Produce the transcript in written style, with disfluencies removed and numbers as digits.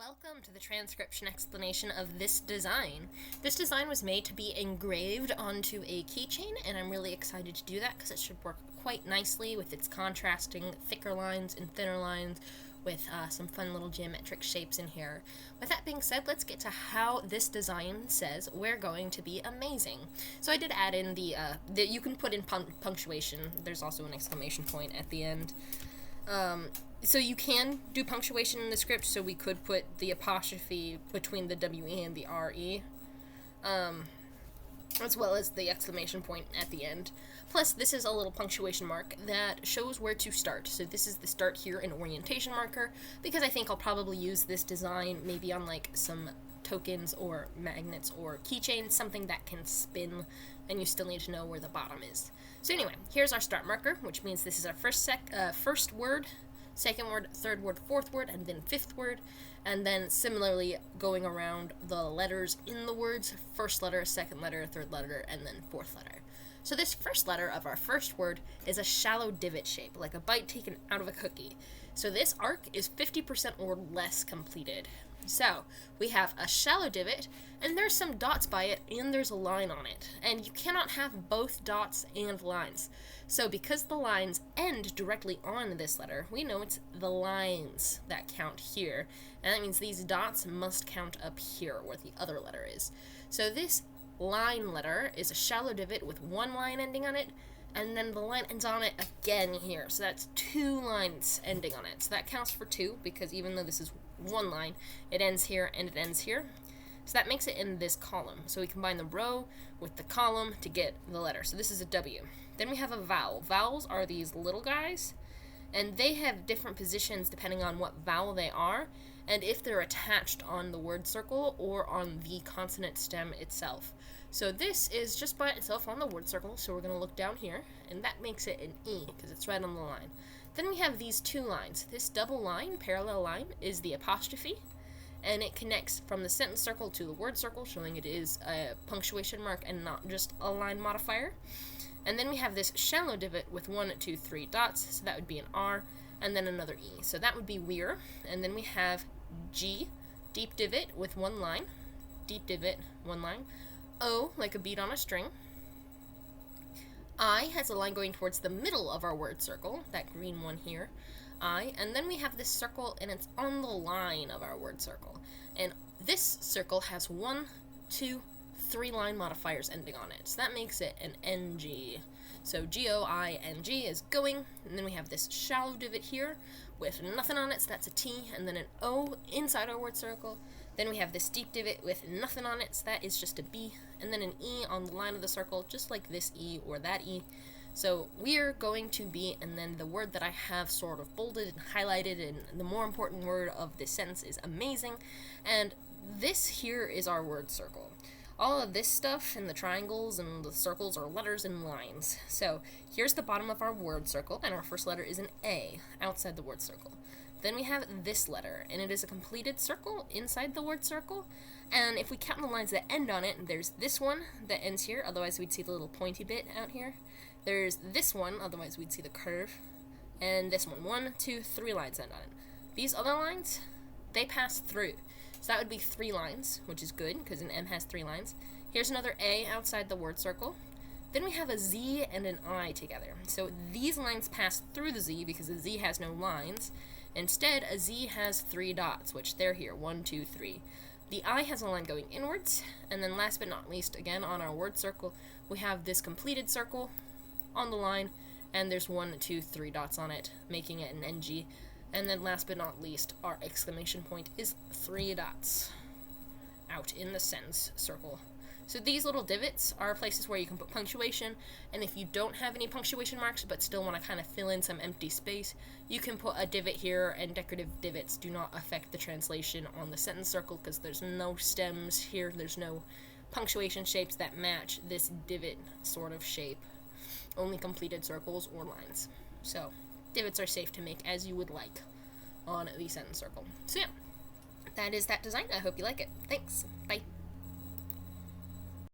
Welcome to the transcription explanation of this design. This design was made to be engraved onto a keychain, and I'm really excited to do that because it should work quite nicely with its contrasting thicker lines and thinner lines with some fun little geometric shapes in here. With that being said, let's get to how this design says we're going to be amazing. So I did add in the you can put in punctuation. There's also an exclamation point at the end. So you can do punctuation in the script, so we could put the apostrophe between the W-E and the R-E, as well as the exclamation point at the end. Plus, this is a little punctuation mark that shows where to start. So this is the start here in orientation marker, because I think I'll probably use this design maybe on like some tokens or magnets or keychains, something that can spin, and you still need to know where the bottom is. So anyway, here's our start marker, which means this is our first word, second word, third word, fourth word, and then fifth word, and then similarly going around the letters in the words, first letter, second letter, third letter, and then fourth letter. So this first letter of our first word is a shallow divot shape, like a bite taken out of a cookie. So this arc is 50% or less completed. So we have a shallow divot, and there's some dots by it, and there's a line on it. And you cannot have both dots and lines. So because the lines end directly on this letter, we know it's the lines that count here. And that means these dots must count up here where the other letter is. So this line letter is a shallow divot with one line ending on it, and then the line ends on it again here. So that's two lines ending on it. So that counts for two, because even though this is one line, it ends here and it ends here. So that makes it in this column. So we combine the row with the column to get the letter. So this is a W. Then we have a vowel. Vowels are these little guys, and they have different positions depending on what vowel they are, and if they're attached on the word circle or on the consonant stem itself. So this is just by itself on the word circle, so we're going to look down here, and that makes it an E, because it's right on the line. Then we have these two lines. This double line, parallel line, is the apostrophe, and it connects from the sentence circle to the word circle, showing it is a punctuation mark and not just a line modifier. And then we have this shallow divot with 1, 2, 3 dots, so that would be an R, and then another E. So that would be weir. And then we have G, deep divot with one line, deep divot, one line. O, like a bead on a string. I has a line going towards the middle of our word circle, that green one here, I, and then we have this circle, and it's on the line of our word circle. And this circle has 1, 2, 3 line modifiers ending on it, so that makes it an NG. So G-O-I-N-G is going, and then we have this shallow divot here with nothing on it, so that's a T, and then an O inside our word circle. Then we have this deep divot with nothing on it, so that is just a B, and then an E on the line of the circle, just like this E or that E. So we're going to be, and then the word that I have sort of bolded and highlighted, and the more important word of this sentence is amazing, and this here is our word circle. All of this stuff and the triangles and the circles are letters and lines. So here's the bottom of our word circle, and our first letter is an A outside the word circle. Then we have this letter, and it is a completed circle inside the word circle. And if we count the lines that end on it, there's this one that ends here, otherwise we'd see the little pointy bit out here. There's this one, otherwise we'd see the curve. And this one, 1, 2, 3 lines end on it. These other lines, they pass through. So that would be 3 lines, which is good, because an M has 3 lines. Here's another A outside the word circle. Then we have a Z and an I together. So these lines pass through the Z because the Z has no lines. Instead, a Z has 3 dots, which they're here, 1, 2, 3. The I has a line going inwards, and then last but not least, again on our word circle, we have this completed circle on the line, and there's 1, 2, 3 dots on it, making it an NG. And then last but not least, our exclamation point is 3 dots out in the sentence circle. So these little divots are places where you can put punctuation, and if you don't have any punctuation marks but still want to kind of fill in some empty space, you can put a divot here, and decorative divots do not affect the translation on the sentence circle because there's no stems here, there's no punctuation shapes that match this divot sort of shape, only completed circles or lines. So divots are safe to make as you would like on the sentence circle. So yeah, that is that design. I hope you like it. Thanks. Bye.